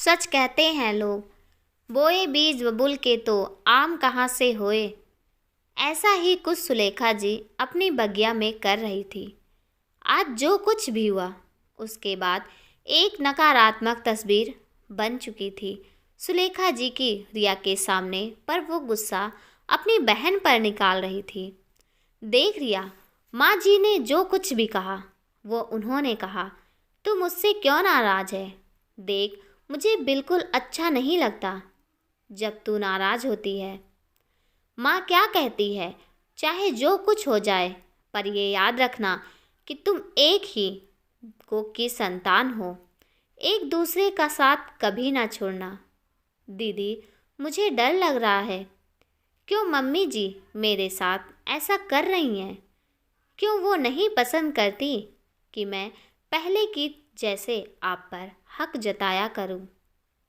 सच कहते हैं लोग, बोए बीज बबुल के तो आम कहाँ से होए। ऐसा ही कुछ सुलेखा जी अपनी बगिया में कर रही थी। आज जो कुछ भी हुआ उसके बाद एक नकारात्मक तस्वीर बन चुकी थी सुलेखा जी की रिया के सामने। पर वो गुस्सा अपनी बहन पर निकाल रही थी। देख रिया, माँ जी ने जो कुछ भी कहा वो उन्होंने कहा। तू मुझसे क्यों नाराज है? देख, मुझे बिल्कुल अच्छा नहीं लगता जब तू नाराज होती है। माँ क्या कहती है, चाहे जो कुछ हो जाए, पर ये याद रखना कि तुम एक ही को की संतान हो। एक दूसरे का साथ कभी ना छोड़ना। दीदी, मुझे डर लग रहा है। क्यों मम्मी जी मेरे साथ ऐसा कर रही हैं? क्यों वो नहीं पसंद करती कि मैं पहले की जैसे आप पर हक जताया करूं?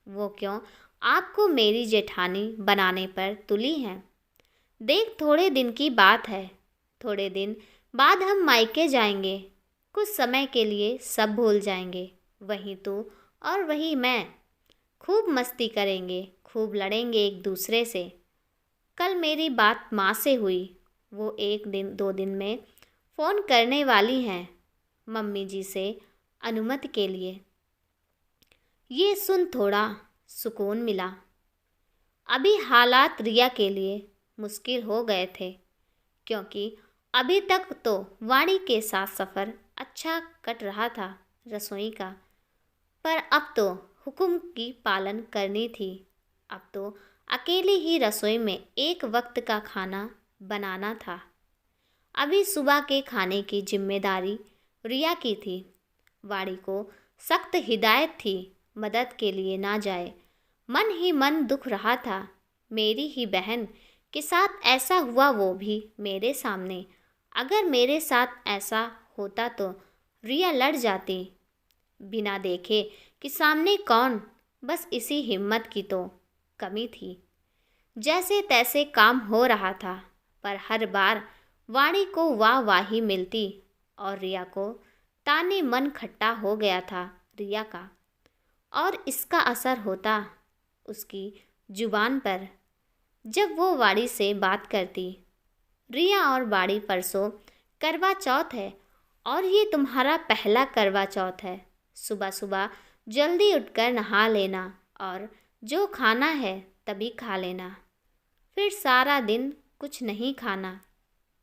वो क्यों आपको मेरी जेठानी बनाने पर तुली हैं? देख, थोड़े दिन की बात है। थोड़े दिन बाद हम मायके जाएंगे। कुछ समय के लिए सब भूल जाएंगे। वही तू और वही मैं। खूब मस्ती करेंगे, खूब लड़ेंगे एक दूसरे से। कल मेरी बात माँ से हुई। वो एक दिन 2 दिन में फ़ोन करने वाली हैं मम्मी जी से अनुमति के लिए। ये सुन थोड़ा सुकून मिला। अभी हालात रिया के लिए मुश्किल हो गए थे, क्योंकि अभी तक तो वाणी के साथ सफ़र अच्छा कट रहा था रसोई का। पर अब तो हुक्म की पालन करनी थी। अब तो अकेली ही रसोई में एक वक्त का खाना बनाना था। अभी सुबह के खाने की जिम्मेदारी रिया की थी। वाणी को सख्त हिदायत थी मदद के लिए ना जाए। मन ही मन दुख रहा था। मेरी ही बहन के साथ ऐसा हुआ, वो भी मेरे सामने। अगर मेरे साथ ऐसा होता तो रिया लड़ जाती बिना देखे कि सामने कौन। बस इसी हिम्मत की तो कमी थी। जैसे तैसे काम हो रहा था, पर हर बार वाणी को वाहवाही मिलती और रिया को ताने। मन खट्टा हो गया था रिया का, और इसका असर होता उसकी जुबान पर जब वो वाणी से बात करती। रिया और वाणी, परसों करवा चौथ है और ये तुम्हारा पहला करवा चौथ है। सुबह सुबह जल्दी उठकर नहा लेना और जो खाना है तभी खा लेना। फिर सारा दिन कुछ नहीं खाना।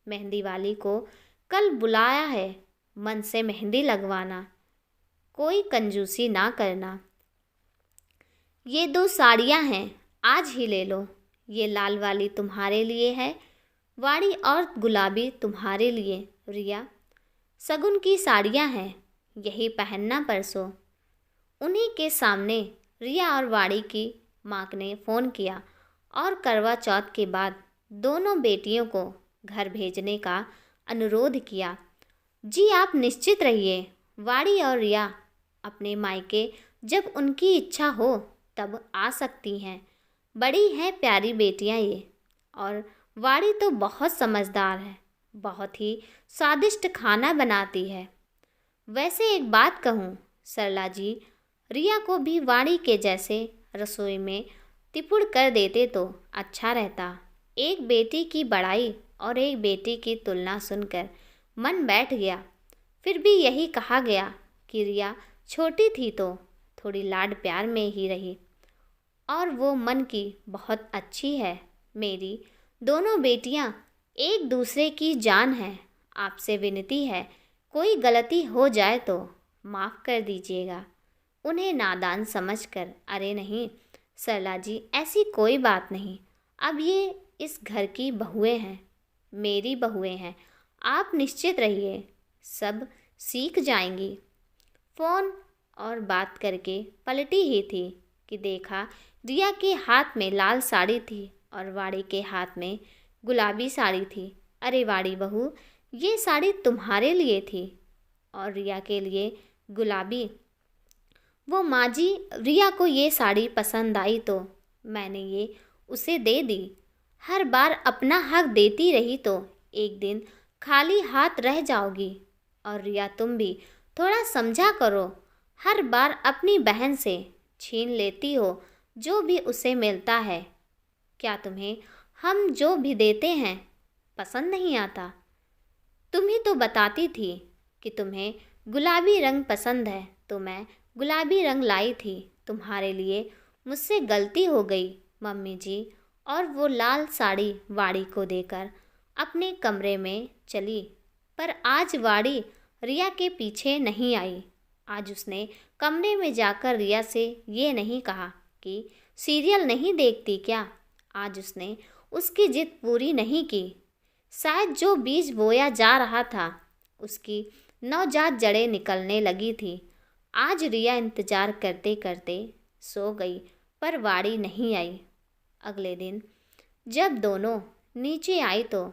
मेहंदी वाली को कल बुलाया है, मन से मेहंदी लगवाना। कोई कंजूसी ना करना। ये 2 साड़ियाँ हैं, आज ही ले लो। ये लाल वाली तुम्हारे लिए है वाणी, और गुलाबी तुम्हारे लिए रिया। सगुन की साड़ियाँ हैं, यही पहनना परसों। उन्हीं के सामने रिया और वाणी की माँ ने फ़ोन किया और करवा चौथ के बाद दोनों बेटियों को घर भेजने का अनुरोध किया। जी आप निश्चित रहिए, वाणी और रिया अपने मायके जब उनकी इच्छा हो तब आ सकती हैं। बड़ी हैं प्यारी बेटियां ये। और वाणी तो बहुत समझदार है, बहुत ही स्वादिष्ट खाना बनाती है। वैसे एक बात कहूँ सरला जी, रिया को भी वाणी के जैसे रसोई में तिपुड़ कर देते तो अच्छा रहता। एक बेटी की बड़ाई और एक बेटी की तुलना सुनकर मन बैठ गया। फिर भी यही कहा गया कि रिया छोटी थी तो थोड़ी लाड प्यार में ही रही, और वो मन की बहुत अच्छी है। मेरी दोनों बेटियां एक दूसरे की जान है। आपसे विनती है, कोई गलती हो जाए तो माफ़ कर दीजिएगा। उन्हें नादान समझकर। अरे नहीं सरला जी, ऐसी कोई बात नहीं। अब ये इस घर की बहुएं हैं, मेरी बहुएं हैं। आप निश्चित रहिए, सब सीख जाएंगी। फ़ोन और बात करके पलटी ही थी कि देखा रिया के हाथ में लाल साड़ी थी और वाणी के हाथ में गुलाबी साड़ी थी। अरे वाणी बहू, ये साड़ी तुम्हारे लिए थी और रिया के लिए गुलाबी। वो माँ जी, रिया को ये साड़ी पसंद आई तो मैंने ये उसे दे दी। हर बार अपना हक देती रही तो एक दिन खाली हाथ रह जाओगी। और रिया, तुम भी थोड़ा समझा करो। हर बार अपनी बहन से छीन लेती हो जो भी उसे मिलता है। क्या तुम्हें हम जो भी देते हैं पसंद नहीं आता? तुम ही तो बताती थी कि तुम्हें गुलाबी रंग पसंद है, तो मैं गुलाबी रंग लाई थी तुम्हारे लिए। मुझसे गलती हो गई मम्मी जी। और वो लाल साड़ी वाड़ी को देकर अपने कमरे में चली। पर आज वाड़ी रिया के पीछे नहीं आई। आज उसने कमरे में जाकर रिया से ये नहीं कहा कि सीरियल नहीं देखती क्या। आज उसने उसकी जिद पूरी नहीं की। शायद जो बीज बोया जा रहा था उसकी नवजात जड़ें निकलने लगी थी। आज रिया इंतजार करते करते सो गई, पर वाड़ी नहीं आई। अगले दिन जब दोनों नीचे आई तो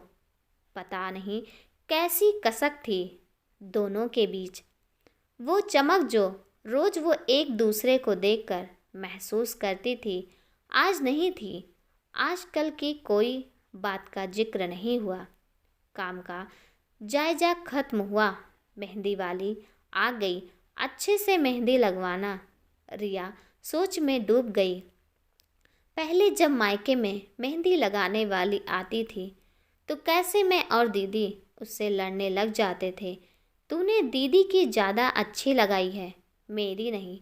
पता नहीं कैसी कसक थी दोनों के बीच। वो चमक जो रोज वो एक दूसरे को देखकर महसूस करती थी आज नहीं थी। आजकल की कोई बात का जिक्र नहीं हुआ। काम का जायजा खत्म हुआ। मेहंदी वाली आ गई। अच्छे से मेहंदी लगवाना। रिया सोच में डूब गई। पहले जब मायके में मेहंदी लगाने वाली आती थी तो कैसे मैं और दीदी उससे लड़ने लग जाते थे। तूने दीदी की ज़्यादा अच्छी लगाई है, मेरी नहीं।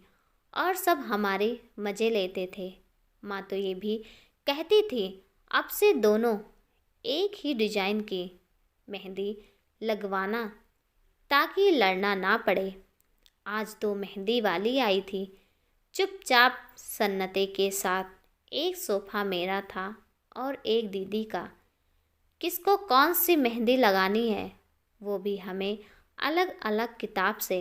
और सब हमारे मज़े लेते थे। माँ तो ये भी कहती थी अब से दोनों एक ही डिजाइन की मेहंदी लगवाना ताकि लड़ना ना पड़े। आज तो मेहंदी वाली आई थी। चुपचाप सन्नते के साथ एक सोफ़ा मेरा था और एक दीदी का। किसको कौन सी मेहंदी लगानी है वो भी हमें अलग अलग किताब से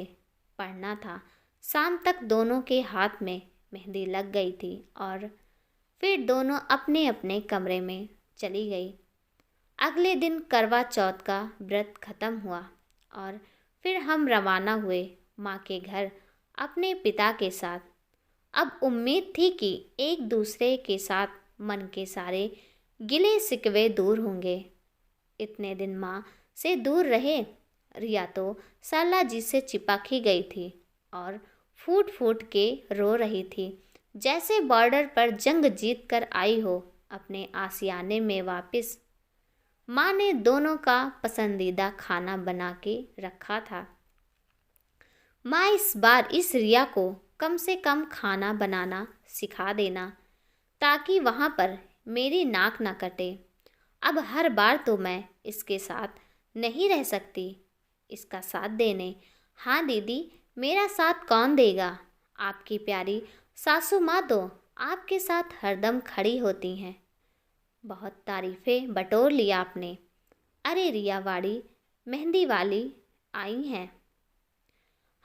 पढ़ना था। शाम तक दोनों के हाथ में मेहंदी लग गई थी और फिर दोनों अपने अपने कमरे में चली गई। अगले दिन करवा चौथ का व्रत खत्म हुआ और फिर हम रवाना हुए माँ के घर अपने पिता के साथ। अब उम्मीद थी कि एक दूसरे के साथ मन के सारे गिले शिकवे दूर होंगे। इतने दिन माँ से दूर रहे। रिया तो सरला जी से चिपक ही गई थी और फूट फूट के रो रही थी, जैसे बॉर्डर पर जंग जीत कर आई हो अपने आसियाने में वापस। माँ ने दोनों का पसंदीदा खाना बना के रखा था। माँ इस बार इस रिया को कम से कम खाना बनाना सिखा देना ताकि वहाँ पर मेरी नाक ना कटे। अब हर बार तो मैं इसके साथ नहीं रह सकती, इसका साथ देने। हाँ दीदी, मेरा साथ कौन देगा? आपकी प्यारी सासू माँ तो आपके साथ हरदम खड़ी होती हैं। बहुत तारीफ़ें बटोर लिया आपने। अरे रिया वाड़ी मेहंदी वाली आई हैं।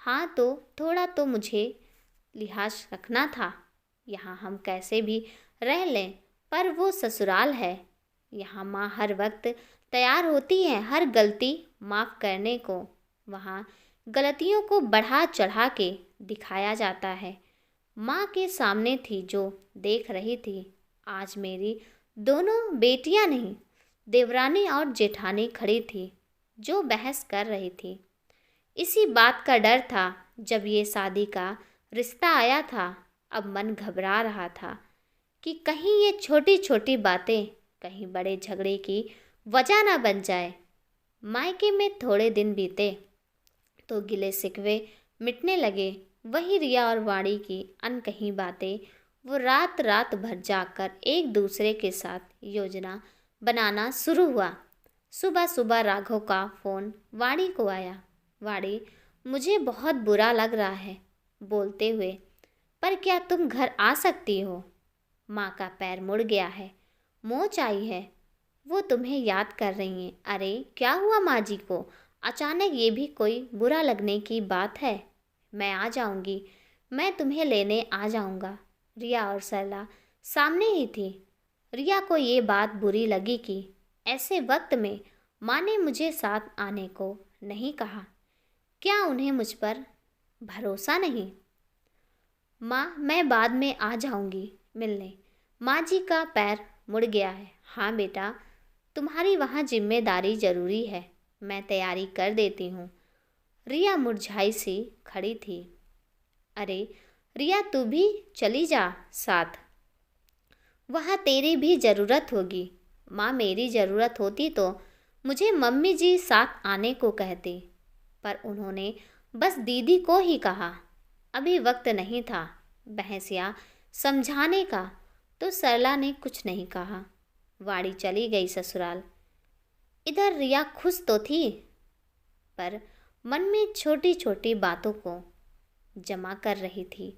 हाँ तो थोड़ा तो मुझे लिहाज रखना था। यहाँ हम कैसे भी रह लें, पर वो ससुराल है। यहाँ माँ हर वक्त तैयार होती है हर गलती माफ़ करने को। वहाँ गलतियों को बढ़ा चढ़ा के दिखाया जाता है। माँ के सामने थी जो देख रही थी। आज मेरी दोनों बेटियाँ नहीं, देवरानी और जेठानी खड़ी थी जो बहस कर रही थी। इसी बात का डर था। जब ये शादी का रिश्ता आया था अब मन घबरा रहा था कि कहीं ये छोटी छोटी बातें कहीं बड़े झगड़े की वजह ना बन जाए। मायके में थोड़े दिन बीते तो गिले शिकवे मिटने लगे। वही रिया और वाणी की अनकही बातें वो रात रात भर जाकर एक दूसरे के साथ योजना बनाना शुरू हुआ। सुबह सुबह राघव का फ़ोन वाणी को आया। वाणी, मुझे बहुत बुरा लग रहा है बोलते हुए, पर क्या तुम घर आ सकती हो? माँ का पैर मुड़ गया है, मोच आई है, वो तुम्हें याद कर रही हैं। अरे क्या हुआ माँ जी को? अचानक ये भी कोई बुरा लगने की बात है? मैं आ जाऊंगी, मैं तुम्हें लेने आ जाऊंगा। रिया और सरला सामने ही थी। रिया को ये बात बुरी लगी कि ऐसे वक्त में माँ ने मुझे साथ आने को नहीं कहा। क्या उन्हें मुझ पर भरोसा नहीं? माँ, मैं बाद में आ जाऊंगी मिलने। माँ जी का पैर मुड़ गया है। हाँ बेटा, तुम्हारी वहाँ जिम्मेदारी ज़रूरी है, मैं तैयारी कर देती हूँ। रिया मुरझाई सी खड़ी थी। अरे रिया तू भी चली जा साथ, वहाँ तेरी भी ज़रूरत होगी। माँ मेरी ज़रूरत होती तो मुझे मम्मी जी साथ आने को कहती, पर उन्होंने बस दीदी को ही कहा। अभी वक्त नहीं था बहस या समझाने का, तो सरला ने कुछ नहीं कहा। वाड़ी चली गई ससुराल। इधर रिया खुश तो थी, पर मन में छोटी छोटी बातों को जमा कर रही थी।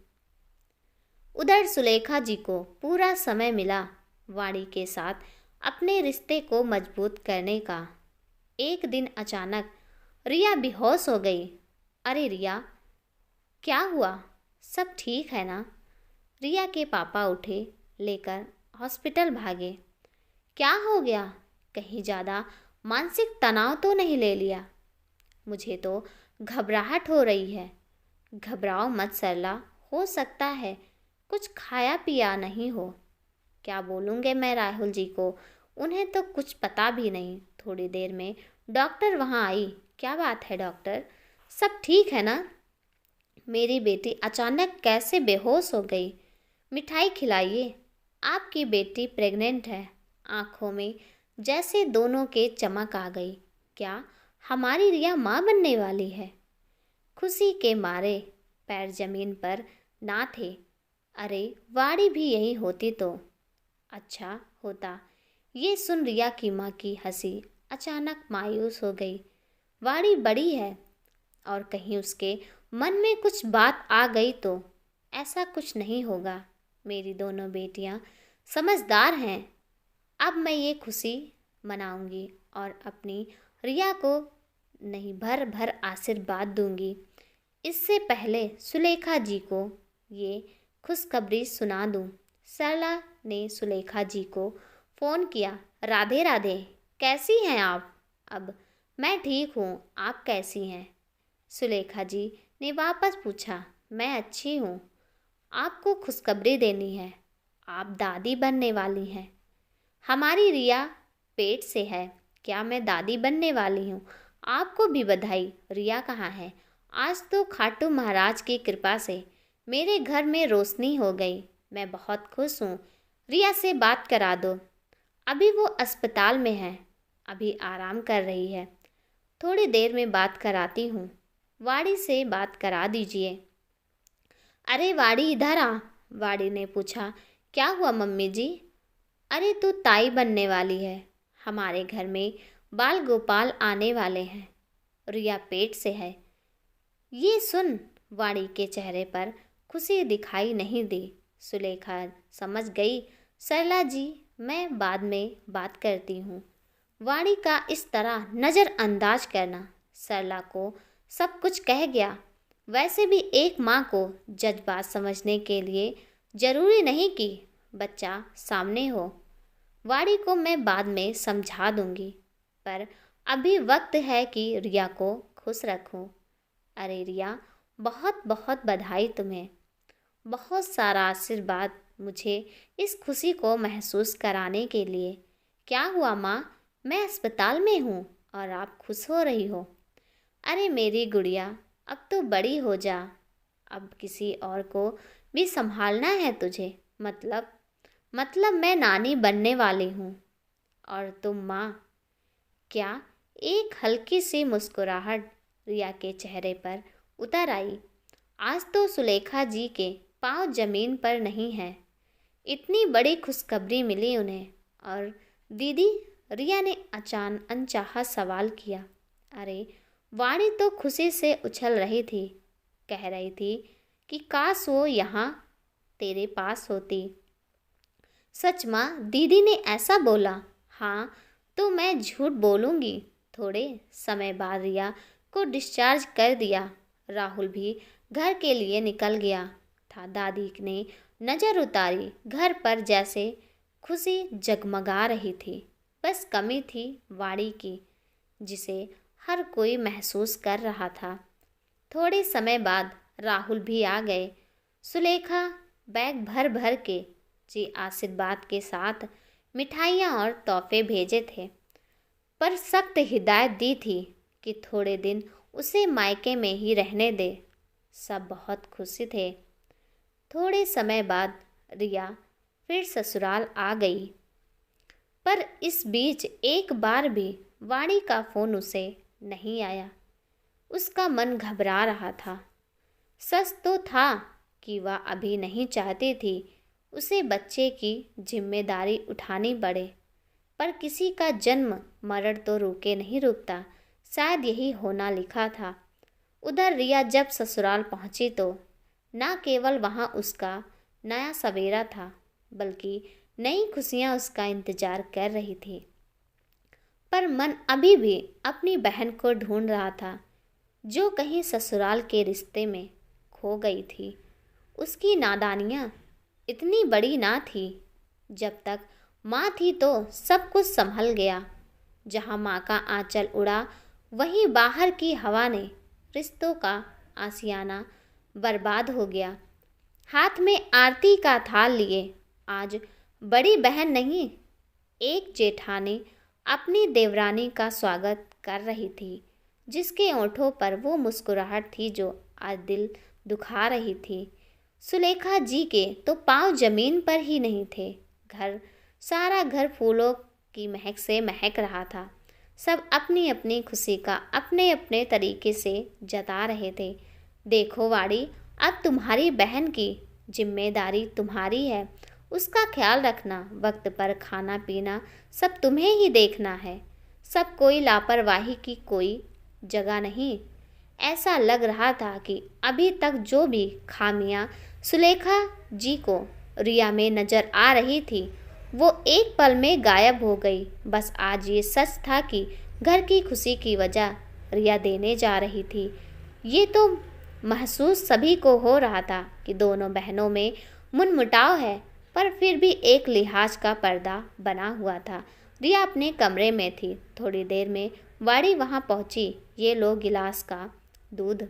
उधर सुलेखा जी को पूरा समय मिला वाणी के साथ अपने रिश्ते को मजबूत करने का। एक दिन अचानक रिया बेहोश हो गई। अरे रिया, क्या हुआ? सब ठीक है ना? रिया के पापा उठे, लेकर हॉस्पिटल भागे। क्या हो गया? कहीं ज़्यादा मानसिक तनाव तो नहीं ले लिया? मुझे तो घबराहट हो रही है। घबराओ मत सरला, हो सकता है कुछ खाया पिया नहीं हो। क्या बोलूँगे मैं राहुल जी को, उन्हें तो कुछ पता भी नहीं। थोड़ी देर में डॉक्टर वहाँ आई। क्या बात है डॉक्टर, सब ठीक है ना? मेरी बेटी अचानक कैसे बेहोश हो गई? मिठाई खिलाइए, आपकी बेटी प्रेग्नेंट है। आँखों में जैसे दोनों के चमक आ गई। क्या हमारी रिया माँ बनने वाली है? खुशी के मारे पैर जमीन पर ना थे। अरे वाड़ी भी यही होती तो अच्छा होता। ये सुन रिया की माँ की हंसी अचानक मायूस हो गई। वाड़ी बड़ी है, और कहीं उसके मन में कुछ बात आ गई तो ऐसा कुछ नहीं होगा। मेरी दोनों बेटियां समझदार हैं। अब मैं ये खुशी मनाऊंगी और अपनी रिया को नहीं भर भर आशीर्वाद दूंगी। इससे पहले सुलेखा जी को ये खुशखबरी सुना दूं। सरला ने सुलेखा जी को फ़ोन किया। राधे राधे, कैसी हैं आप? अब मैं ठीक हूँ, आप कैसी हैं? सुलेखा जी ने वापस पूछा। मैं अच्छी हूँ। आपको खुशखबरी देनी है, आप दादी बनने वाली हैं। हमारी रिया पेट से है। क्या मैं दादी बनने वाली हूँ? आपको भी बधाई। रिया कहाँ है? आज तो खाटू महाराज की कृपा से मेरे घर में रोशनी हो गई। मैं बहुत खुश हूँ। रिया से बात करा दो। अभी वो अस्पताल में है, अभी आराम कर रही है। थोड़ी देर में बात कराती हूँ। वाड़ी से बात करा दीजिए। अरे वाड़ी, इधर आ। वाड़ी ने पूछा। क्या हुआ मम्मी जी? अरे तू ताई बनने वाली है। हमारे घर में बाल गोपाल आने वाले हैं। रिया पेट से है। ये सुन वाणी के चेहरे पर खुशी दिखाई नहीं दी। सुलेखा समझ गई। सरला जी, मैं बाद में बात करती हूँ। वाणी का इस तरह नज़रअंदाज करना सरला को सब कुछ कह गया। वैसे भी एक माँ को जज्बात समझने के लिए ज़रूरी नहीं कि बच्चा सामने हो। वाणी को मैं बाद में समझा दूंगी, पर अभी वक्त है कि रिया को खुश रखूं। अरे रिया, बहुत बहुत बधाई तुम्हें। बहुत सारा आशीर्वाद मुझे इस खुशी को महसूस कराने के लिए। क्या हुआ माँ? मैं अस्पताल में हूँ और आप खुश हो रही हो। अरे मेरी गुड़िया, अब तो बड़ी हो जा। अब किसी और को भी संभालना है तुझे। मतलब मैं नानी बनने वाली हूँ और तुम माँ। क्या? एक हल्की सी मुस्कुराहट रिया के चेहरे पर उतर आई। आज तो सुलेखा जी के पांव जमीन पर नहीं हैं। इतनी बड़ी खुशखबरी मिली उन्हें। और दीदी? रिया ने अनचाहा सवाल किया। अरे वाणी तो खुशी से उछल रही थी। कह रही थी कि काश वो यहाँ तेरे पास होती। सच माँ, दीदी ने ऐसा बोला? हाँ, तो मैं झूठ बोलूँगी? थोड़े समय बाद रिया को डिस्चार्ज कर दिया। राहुल भी घर के लिए निकल गया था। दादी ने नज़र उतारी घर पर, जैसे खुशी जगमगा रही थी। बस कमी थी वाड़ी की, जिसे हर कोई महसूस कर रहा था। थोड़े समय बाद राहुल भी आ गए। सुलेखा बैग भर भर के जी आशीर्वाद के साथ मिठाइयाँ और तोहफे भेजे थे, पर सख्त हिदायत दी थी कि थोड़े दिन उसे मायके में ही रहने दे। सब बहुत खुश थे। थोड़े समय बाद रिया फिर ससुराल आ गई, पर इस बीच एक बार भी वाणी का फ़ोन उसे नहीं आया। उसका मन घबरा रहा था। सच तो था कि वह अभी नहीं चाहती थी उसे बच्चे की जिम्मेदारी उठानी पड़े, पर किसी का जन्म मरण तो रुके नहीं रुकता, शायद यही होना लिखा था। उधर रिया जब ससुराल पहुंची तो न केवल वहां उसका नया सवेरा था, बल्कि नई खुशियां उसका इंतजार कर रही थी। पर मन अभी भी अपनी बहन को ढूंढ रहा था, जो कहीं ससुराल के रिश्ते में खो गई थी। उसकी नादानियाँ इतनी बड़ी ना थी। जब तक माँ थी तो सब कुछ संभल गया। जहाँ माँ का आंचल उड़ा, वहीं बाहर की हवा ने रिश्तों का आशियाना बर्बाद हो गया। हाथ में आरती का थाल लिए आज बड़ी बहन नहीं, एक जेठानी अपनी देवरानी का स्वागत कर रही थी, जिसके होठों पर वो मुस्कुराहट थी जो आज दिल दुखा रही थी। सुलेखा जी के तो पांव जमीन पर ही नहीं थे। सारा घर फूलों की महक से महक रहा था। सब अपनी अपनी खुशी का अपने अपने तरीके से जता रहे थे। देखो वाड़ी, अब तुम्हारी बहन की जिम्मेदारी तुम्हारी है। उसका ख्याल रखना, वक्त पर खाना पीना सब तुम्हें ही देखना है। सब कोई लापरवाही की कोई जगह नहीं। ऐसा लग रहा था कि अभी तक जो भी खामियां सुलेखा जी को रिया में नज़र आ रही थी, वो एक पल में गायब हो गई। बस आज ये सच था कि घर की खुशी की वजह रिया देने जा रही थी। ये तो महसूस सभी को हो रहा था कि दोनों बहनों में मुनमुटाव है, पर फिर भी एक लिहाज का पर्दा बना हुआ था। रिया अपने कमरे में थी। थोड़ी देर में वाड़ी वहाँ पहुँची। ये लो गिलास का दूध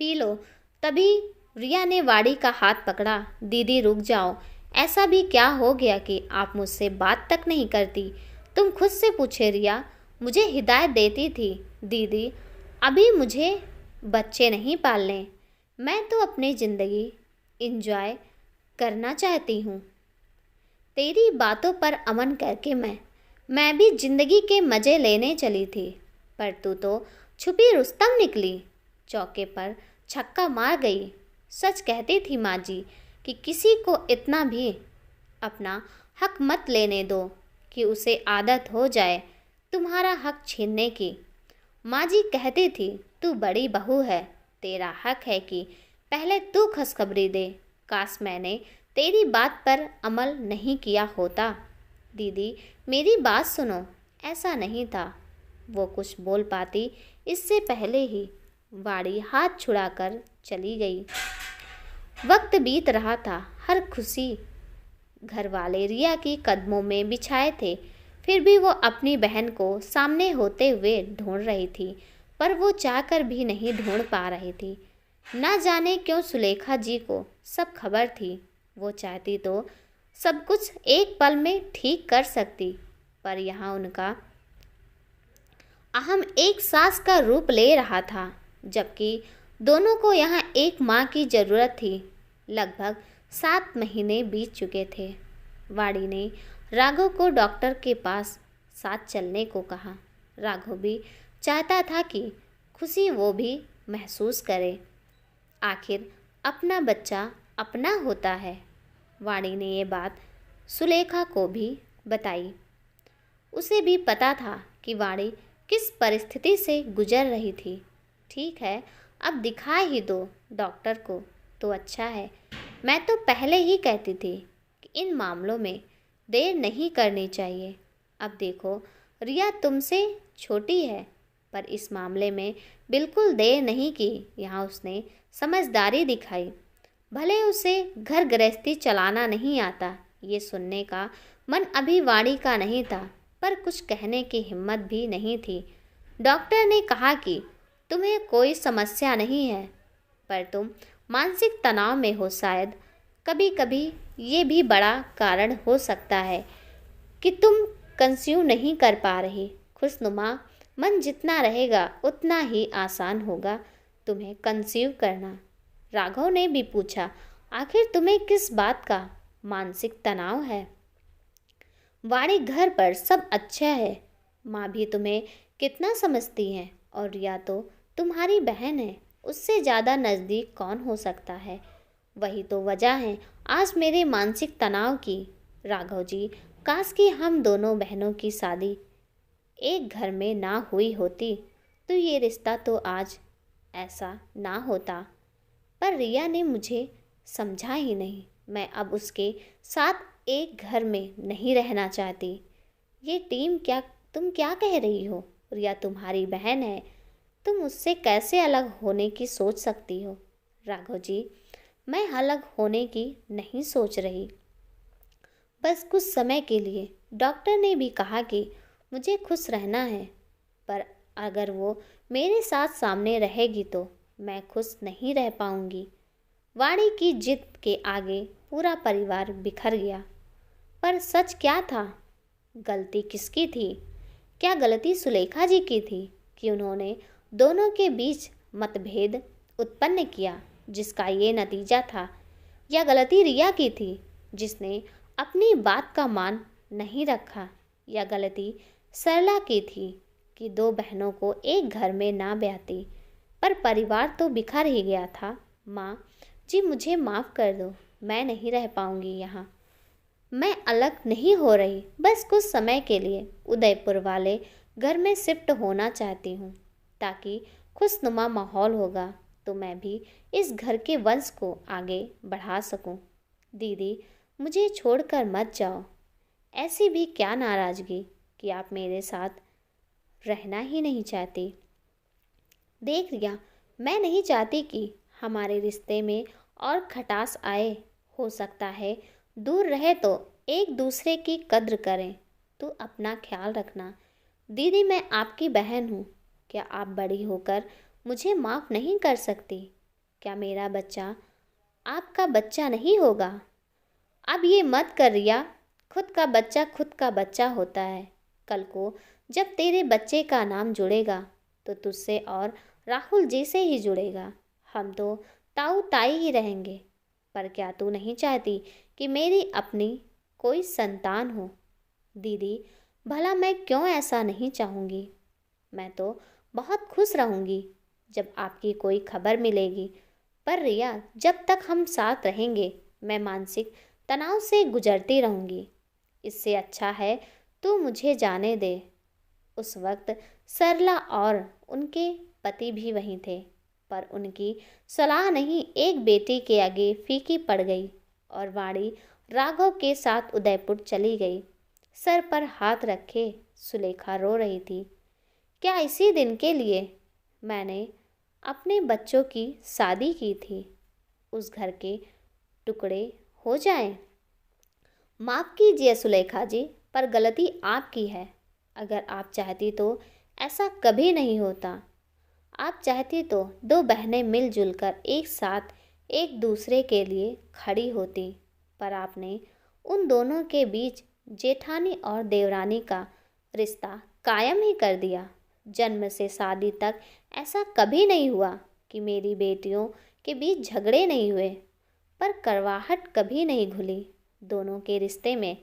पी लो। तभी रिया ने वाड़ी का हाथ पकड़ा। दीदी रुक जाओ, ऐसा भी क्या हो गया कि आप मुझसे बात तक नहीं करती? तुम खुद से पूछे रिया, मुझे हिदायत देती थी। दीदी, अभी मुझे बच्चे नहीं पालने, मैं तो अपनी ज़िंदगी इंजॉय करना चाहती हूँ। तेरी बातों पर अमन करके मैं भी ज़िंदगी के मज़े लेने चली थी, पर तू तो छुपी रुस्तम निकली, चौके पर छक्का मार गई। सच कहती थी माँ जी कि किसी को इतना भी अपना हक मत लेने दो कि उसे आदत हो जाए तुम्हारा हक छीनने की। माँ जी कहती थी, तू बड़ी बहू है, तेरा हक है कि पहले तू खुशखबरी दे। काश मैंने तेरी बात पर अमल नहीं किया होता। दीदी, मेरी बात सुनो, ऐसा नहीं था। वो कुछ बोल पाती इससे पहले ही वाड़ी हाथ छुड़ाकर चली गई। वक्त बीत रहा था। हर खुशी घर वाले रिया की कदमों में बिछाए थे, फिर भी वो अपनी बहन को सामने होते हुए ढूंढ रही थी, पर वो चाहकर भी नहीं ढूंढ पा रही थी। ना जाने क्यों सुलेखा जी को सब खबर थी। वो चाहती तो सब कुछ एक पल में ठीक कर सकती, पर यहाँ उनका अहम एक सास का रूप ले रहा था, जबकि दोनों को यहाँ एक माँ की ज़रूरत थी। लगभग 7 महीने बीत चुके थे। वाड़ी ने राघव को डॉक्टर के पास साथ चलने को कहा। राघव भी चाहता था कि खुशी वो भी महसूस करे। आखिर अपना बच्चा अपना होता है। वाणी ने ये बात सुलेखा को भी बताई। उसे भी पता था कि वाणी किस परिस्थिति से गुजर रही थी। ठीक है, अब दिखा ही दो डॉक्टर को तो अच्छा है। मैं तो पहले ही कहती थी कि इन मामलों में देर नहीं करनी चाहिए। अब देखो, रिया तुमसे छोटी है, पर इस मामले में बिल्कुल देर नहीं की। यहाँ उसने समझदारी दिखाई। भले उसे घर गृहस्थी चलाना नहीं आता, ये सुनने का मन अभी वाणी का नहीं था, पर कुछ कहने की हिम्मत भी नहीं थी। डॉक्टर ने कहा कि तुम्हें कोई समस्या नहीं है, पर तुम मानसिक तनाव में हो। शायद कभी कभी ये भी बड़ा कारण हो सकता है कि तुम कंसीव नहीं कर पा रही। खुशनुमा मन जितना रहेगा उतना ही आसान होगा तुम्हें कंसीव करना। राघव ने भी पूछा, आखिर तुम्हें किस बात का मानसिक तनाव है? वाणी घर पर सब अच्छा है। माँ भी तुम्हें कितना समझती है और रिया तो तुम्हारी बहन है, उससे ज़्यादा नज़दीक कौन हो सकता है? वही तो वजह है आज मेरे मानसिक तनाव की। राघव जी, काश कि हम दोनों बहनों की शादी एक घर में ना हुई होती तो ये रिश्ता तो आज ऐसा ना होता। पर रिया ने मुझे समझा ही नहीं। मैं अब उसके साथ एक घर में नहीं रहना चाहती। ये टीम क्या, तुम क्या कह रही हो? रिया तुम्हारी बहन है, तुम उससे कैसे अलग होने की सोच सकती हो? राघव जी, मैं अलग होने की नहीं सोच रही, बस कुछ समय के लिए। डॉक्टर ने भी कहा कि मुझे खुश रहना है, पर अगर वो मेरे साथ सामने रहेगी तो मैं खुश नहीं रह पाऊंगी। वाणी की जिद के आगे पूरा परिवार बिखर गया। पर सच क्या था? गलती किसकी थी? क्या गलती सुलेखा जी की थी कि उन्होंने दोनों के बीच मतभेद उत्पन्न किया जिसका ये नतीजा था? या गलती रिया की थी जिसने अपनी बात का मान नहीं रखा? या गलती सरला की थी कि दो बहनों को एक घर में ना ब्याहती? पर परिवार तो बिखर ही गया था। माँ जी, मुझे माफ़ कर दो, मैं नहीं रह पाऊंगी यहाँ। मैं अलग नहीं हो रही, बस कुछ समय के लिए उदयपुर वाले घर में शिफ्ट होना चाहती हूँ, ताकि खुशनुमा माहौल होगा तो मैं भी इस घर के वंश को आगे बढ़ा सकूँ। दीदी, मुझे छोड़कर मत जाओ। ऐसी भी क्या नाराज़गी कि आप मेरे साथ रहना ही नहीं चाहती? देख रिया, मैं नहीं चाहती कि हमारे रिश्ते में और खटास आए। हो सकता है दूर रहे तो एक दूसरे की कद्र करें। तू अपना ख्याल रखना। दीदी, मैं आपकी बहन हूँ। क्या आप बड़ी होकर मुझे माफ़ नहीं कर सकती? क्या मेरा बच्चा आपका बच्चा नहीं होगा? अब ये मत कर रिया। खुद का बच्चा होता है। कल को जब तेरे बच्चे का नाम जुड़ेगा तो तुझसे और राहुल जी से ही जुड़ेगा। हम तो ताऊ ताई ही रहेंगे। पर क्या तू नहीं चाहती कि मेरी अपनी कोई संतान हो? दीदी, भला मैं क्यों ऐसा नहीं चाहूँगी? मैं तो बहुत खुश रहूँगी जब आपकी कोई खबर मिलेगी। पर रिया, जब तक हम साथ रहेंगे मैं मानसिक तनाव से गुजरती रहूँगी। इससे अच्छा है तू मुझे जाने दे। उस वक्त सरला और उनके पति भी वहीं थे, पर उनकी सलाह नहीं एक बेटी के आगे फीकी पड़ गई और वाणी राघव के साथ उदयपुर चली गई। सर पर हाथ रखे सुलेखा रो रही थी। क्या इसी दिन के लिए मैंने अपने बच्चों की शादी की थी? उस घर के टुकड़े हो जाएं। माफ़ कीजिए सुलेखा जी, पर गलती आपकी है। अगर आप चाहती तो ऐसा कभी नहीं होता। आप चाहती तो दो बहनें मिलजुल कर एक साथ एक दूसरे के लिए खड़ी होती, पर आपने उन दोनों के बीच जेठानी और देवरानी का रिश्ता कायम ही कर दिया। जन्म से शादी तक ऐसा कभी नहीं हुआ कि मेरी बेटियों के बीच झगड़े नहीं हुए, पर कड़वाहट कभी नहीं घुली दोनों के रिश्ते में।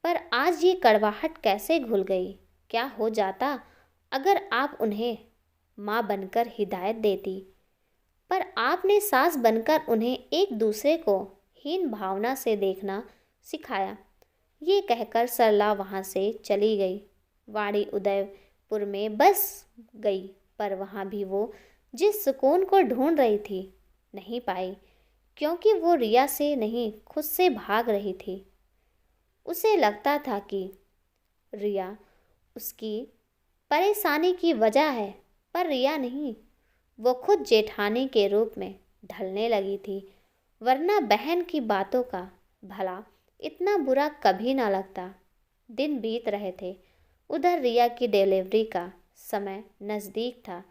पर आज ये कड़वाहट कैसे घुल गई? क्या हो जाता अगर आप उन्हें माँ बनकर हिदायत देती? पर आपने सास बनकर उन्हें एक दूसरे को हीन भावना से देखना सिखाया। ये कहकर सरला वहाँ से चली गई। वाणी उदयपुर में बस गई, पर वहाँ भी वो जिस सुकून को ढूंढ रही थी नहीं पाई, क्योंकि वो रिया से नहीं खुद से भाग रही थी। उसे लगता था कि रिया उसकी परेशानी की वजह है, पर रिया नहीं, वो खुद जेठानी के रूप में ढलने लगी थी। वरना बहन की बातों का भला इतना बुरा कभी ना लगता। दिन बीत रहे थे। उधर रिया की डिलीवरी का समय नज़दीक था।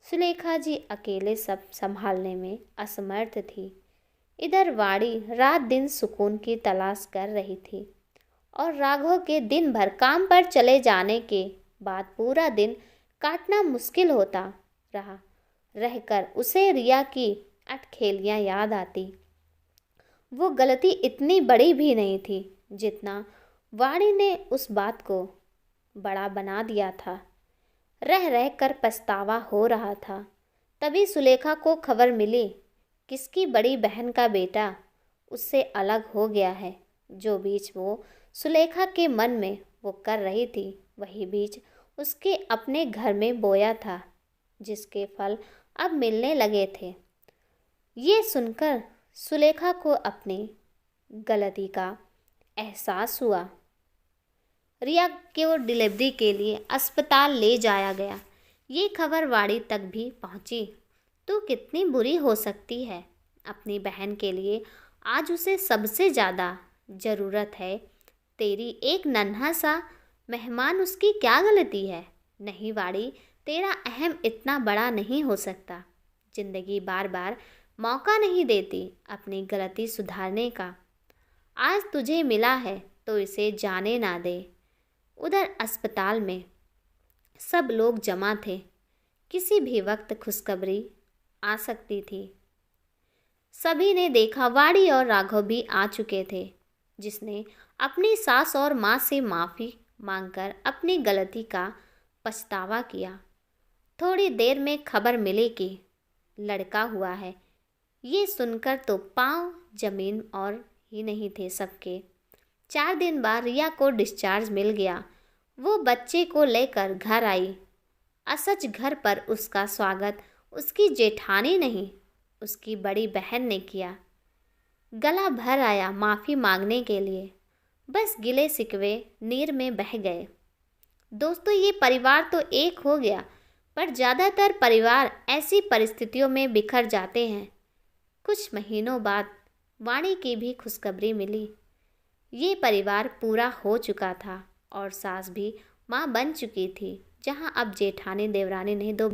सुलेखा जी अकेले सब संभालने में असमर्थ थी। इधर वाणी रात दिन सुकून की तलाश कर रही थी और राघव के दिन भर काम पर चले जाने के बाद पूरा दिन काटना मुश्किल होता रहकर उसे रिया की अटखेलियाँ याद आती। वो गलती इतनी बड़ी भी नहीं थी जितना वाणी ने उस बात को बड़ा बना दिया था। रह रह कर पछतावा हो रहा था। तभी सुलेखा को खबर मिली, किसकी बड़ी बहन का बेटा उससे अलग हो गया है। जो बीज वो सुलेखा के मन में वो कर रही थी, वही बीज उसके अपने घर में बोया था, जिसके फल अब मिलने लगे थे। ये सुनकर सुलेखा को अपनी गलती का एहसास हुआ। रिया को डिलीवरी के लिए अस्पताल ले जाया गया। ये खबर वाड़ी तक भी पहुंची। तू कितनी बुरी हो सकती है अपनी बहन के लिए। आज उसे सबसे ज़्यादा ज़रूरत है तेरी। एक नन्हा सा मेहमान, उसकी क्या गलती है? नहीं वाड़ी, तेरा अहम इतना बड़ा नहीं हो सकता। जिंदगी बार बार मौका नहीं देती अपनी गलती सुधारने का। आज तुझे मिला है तो इसे जाने ना दे। उधर अस्पताल में सब लोग जमा थे। किसी भी वक्त खुशखबरी आ सकती थी। सभी ने देखा वाड़ी और राघव भी आ चुके थे, जिसने अपनी सास और माँ से माफ़ी मांगकर अपनी गलती का पछतावा किया। थोड़ी देर में खबर मिली कि लड़का हुआ है। ये सुनकर तो पांव जमीन और ही नहीं थे सबके। 4 दिन बाद रिया को डिस्चार्ज मिल गया। वो बच्चे को लेकर घर आई। असच घर पर उसका स्वागत उसकी जेठानी नहीं, उसकी बड़ी बहन ने किया। गला भर आया माफ़ी मांगने के लिए। बस गिले शिकवे नीर में बह गए। दोस्तों, ये परिवार तो एक हो गया, पर ज़्यादातर परिवार ऐसी परिस्थितियों में बिखर जाते हैं। कुछ महीनों बाद वाणी की भी खुशखबरी मिली। ये परिवार पूरा हो चुका था और सास भी माँ बन चुकी थी। जहाँ अब जेठानी देवरानी ने दो